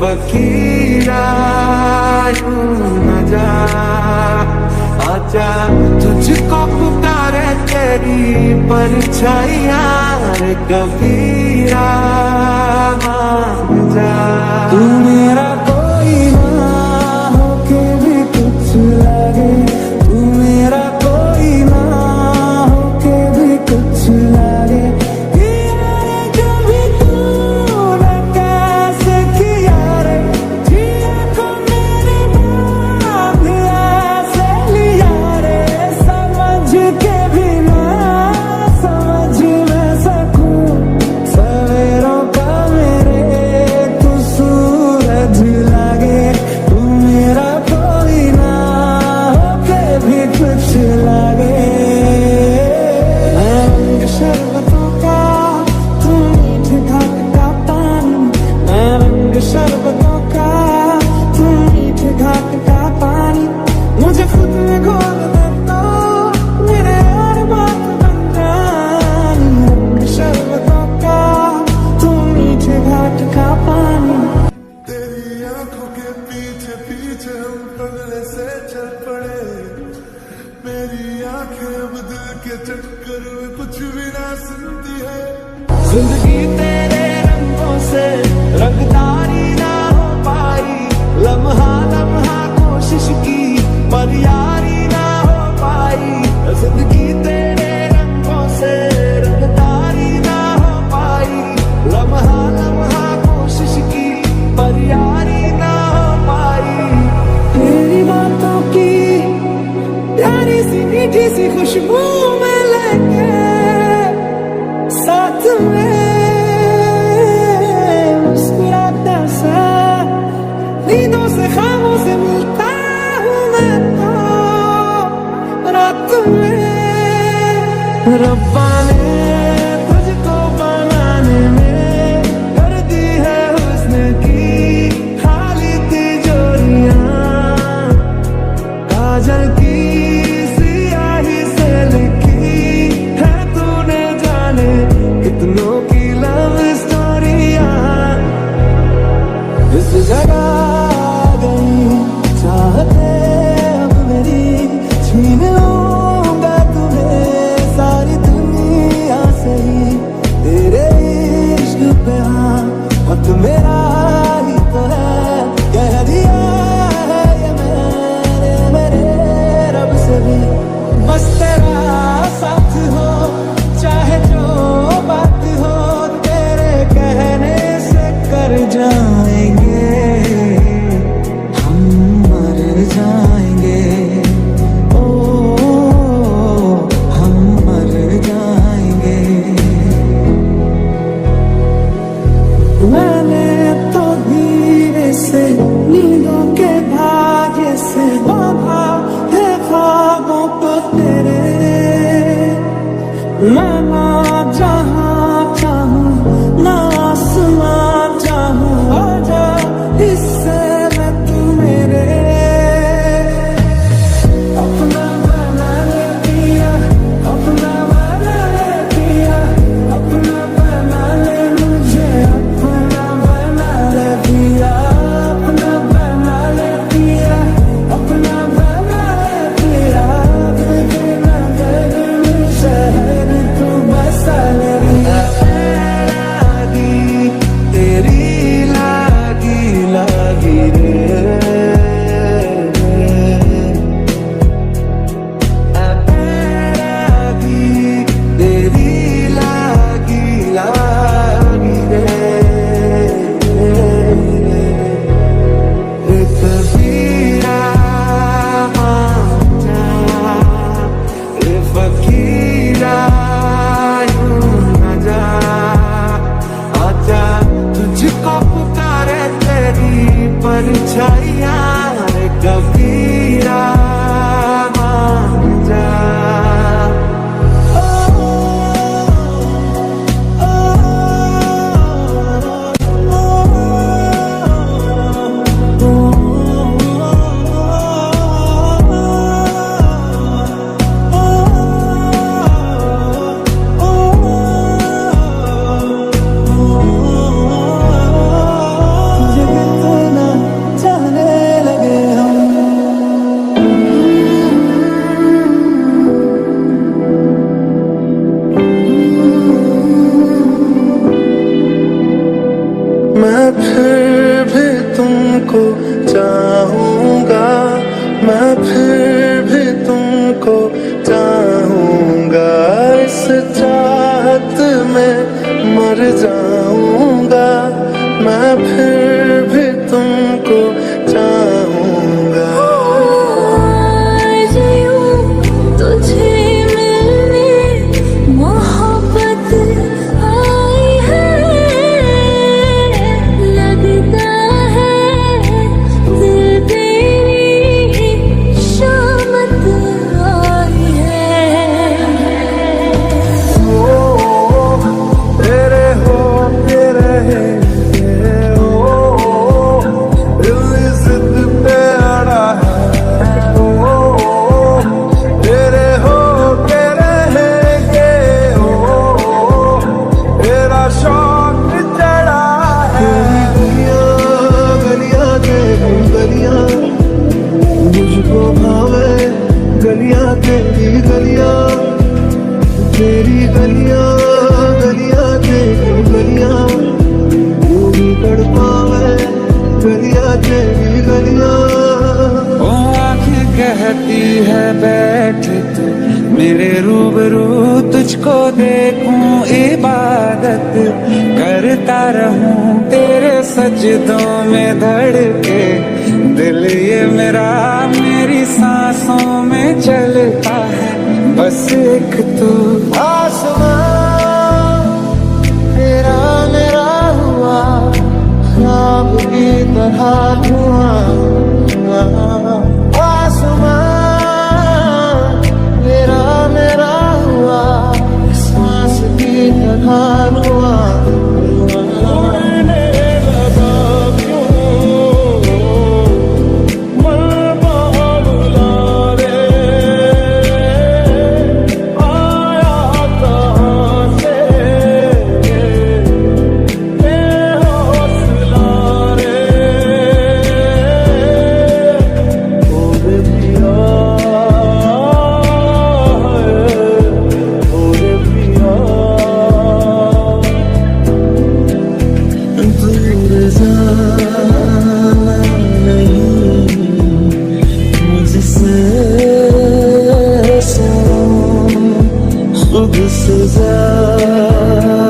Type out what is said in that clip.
फकीरा यूं न जा, आजा तुझको पुकारे तेरी परछाइयां रे कबीरा, मान जा तू मेरा कोई ना होके भी कुछ लगे, तू मेरा कोई ना होके भी कुछ लगे, शरबतों का तू मीठे घाट का पानी, मुझे खुद में घोल दे तो मेरे और बात बन जानी। शरबतों का तू मीठे घाट का पानी, तेरी आंखों के पीछे पीछे हम पगले से चल पड़े, मेरी आंखें अब दिल के चक्कर में कुछ भी ना सुनती है। जिंदगी तेरे रंगों से रंगदारी ना हो पाई, लम्हा लम्हा कोशिश की पर यारी ना हो पाई। जिंदगी तेरे रंगों से रंगदारी ना हो पाई, लम्हा लम्हा कोशिश की पर यारी ना हो पाई। तेरी बातों की प्यारी सी मीठी सी खुशबू में लेके साथ में मुस्कुराता सा नींदों से ख्वाबों से मिलता हूँ मैं तो रात में। रब्बा ने तुझको बनाने में कर दी है हुस्न की खाली तिजोरियां, काजल की सियाही से लिखी है तूने जाने कितनों की लव स्टोरियां। इस जगह गई चाहते अब मेरी, छीन लूंगा तुम्हें सारी दुनिया से ही, तेरे इश्क पे हाँ वक्त मेरा ही तो है, कह दिया है ये मैंने मेरे रब से भी। बस तेरा साथ हो चाहे जो बात हो, तेरे कहने से कर जाएंगे हम, मर जाएंगे ओ हम मर जाएंगे। मैंने तो धीरे से नींदों के भाग्य से बांधा है ख्वाबों को तेरे, मैं ना जहाँ चाहूँ ना आसमां चाहूँ, आजा इससे मैं तू मेरे अपना बना ले पिया, अपना बना ले पिया, अपना बना ले मुझे, अपना बना ले पिया, अपना बना ले पिया, अपना बना ले पिया। बिना दिल में शहर तू बसा ले, लागी तेरी लागी लागी रे, लागी तेरी लागी लागी रे, रे कबीरा मान जा, रे फकीरा यूं न जा, आजा तुझको पुकारे तेरी परछाइयां रे कबीरा, मान जा। जगत फिर भी तुमको चाहूंगा, मैं फिर भी तुमको चाहूंगा, इस चाहत में मर जाऊंगा, मैं फिर भी तुमको चाहूंगा। आज यूं तुझे मिलने मोहब्बत आई है, लगता है दिल तेरी शामत आई है। तेरे होते रहेंगे, दिल जिद पे अड़ा है, तेरे होते रहेंगे, तेरा शौक चढ़ा है। गलियां तेरी गलियां मुझको भावे, गलियां तेरी गलियां, तेरी गलियां गलियां तेरी गलियां, तू भी तड़पावे, गलियां तेरी गलियां। ओ आँखें कहती है बैठ तू मेरे रूबरू, तुझको देखूं इबादत करता रहूं, तेरे सजदों में धड़के दिल ये मेरा, मेरी सांसों में चलता है बस एक तू। आसमां तेरा मेरा हुआ, ख्वाब की तरह धुआं, आसमां तेरा मेरा हुआ, सांस की तरह धुआं। उड़ने लगा क्यों मन बाबुला रे, आया कहाँ से बेहौसला रे, ओरे पिया ओरे पिया, दूर जाना नहीं मुझसे, खुद से ज्यादा